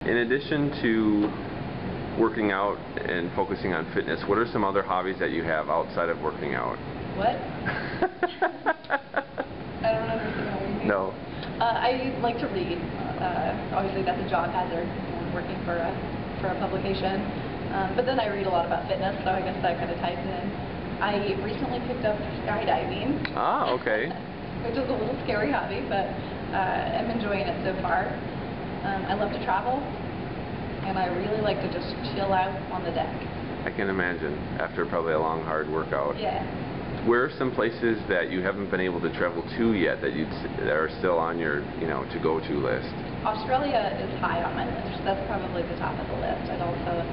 In addition to working out and focusing on fitness, what are some other hobbies that you have outside of working out? What? I don't understand what you mean. No. I like to read. Obviously that's a job hazard, working for a publication. But then I read a lot about fitness, so I guess that kind of ties in. I recently picked up skydiving. Ah, okay. Which is a little scary hobby, but I'm enjoying it so far. I love to travel, and I really like to just chill out on the deck. I can imagine, after probably a long, hard workout. Yeah. Where are some places that you haven't been able to travel to yet that that are still on your, to-go-to list? Australia is high on my list. That's probably the top of the list. I'd also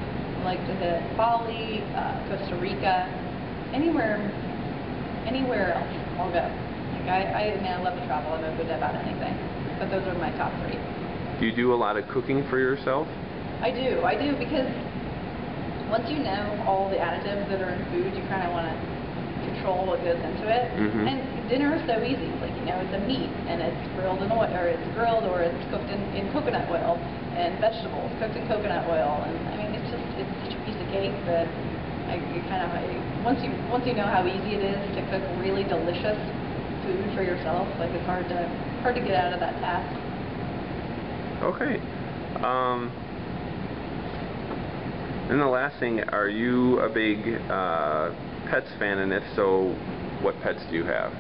like to hit Bali, Costa Rica, anywhere else I'll go. I love to travel. I'm no good about anything, but those are my top 3. Do you do a lot of cooking for yourself? I do because once you know all the additives that are in food, you kind of want to control what goes into it. Mm-hmm. And dinner is so easy. It's a meat, and it's grilled in oil, or it's cooked in coconut oil, and vegetables cooked in coconut oil. And I mean, it's such a piece of cake that once you know how easy it is to cook really delicious food for yourself, it's hard to get out of that task. Okay. And the last thing, are you a big pets fan, and if so, what pets do you have?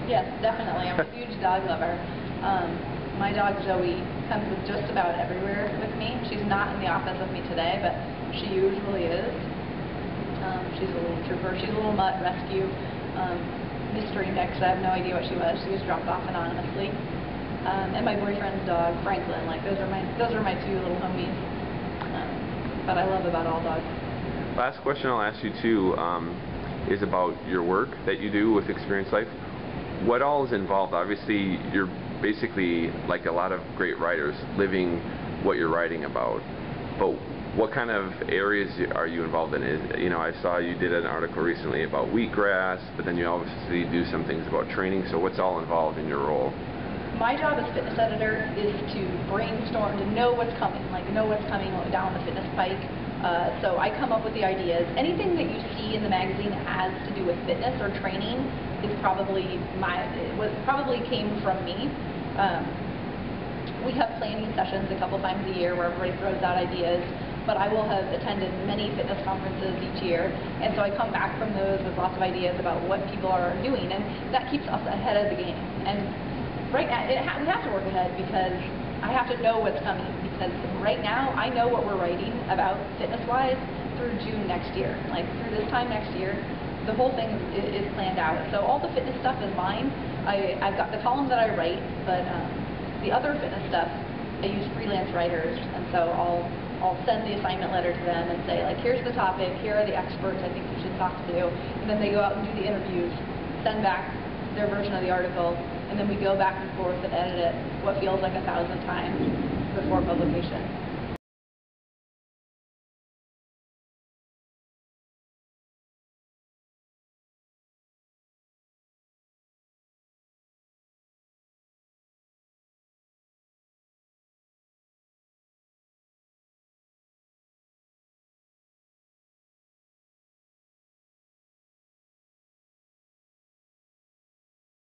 Yes, definitely. I'm a huge dog lover. My dog Zoe comes just about everywhere with me. She's not in the office with me today, but she usually is. She's a little trooper. She's a little mutt rescue. Mystery mix. I have no idea what she was. She was dropped off anonymously. And my boyfriend's dog, Franklin. Those are my 2 little homies. But I love about all dogs. Last question I'll ask you too is about your work that you do with Experience Life. What all is involved? Obviously, you're basically, like a lot of great writers, living what you're writing about. But what kind of areas are you involved in? I saw you did an article recently about wheatgrass, but then you obviously do some things about training. So what's all involved in your role? My job as fitness editor is to brainstorm, to know what's coming, down the fitness pike. So I come up with the ideas. Anything that you see in the magazine that has to do with fitness or training is probably came from me. We have planning sessions a couple times a year where everybody throws out ideas, but I will have attended many fitness conferences each year, and so I come back from those with lots of ideas about what people are doing, and that keeps us ahead of the game. And right now, we have to work ahead because I have to know what's coming, because right now I know what we're writing about fitness-wise through June next year. Through this time next year, the whole thing is planned out. So all the fitness stuff is mine. I've got the columns that I write, but the other fitness stuff, I use freelance writers, and so I'll send the assignment letter to them and say, here's the topic, here are the experts I think you should talk to, and then they go out and do the interviews, send back their version of the article, and then we go back and forth and edit it what feels like 1,000 times before publication.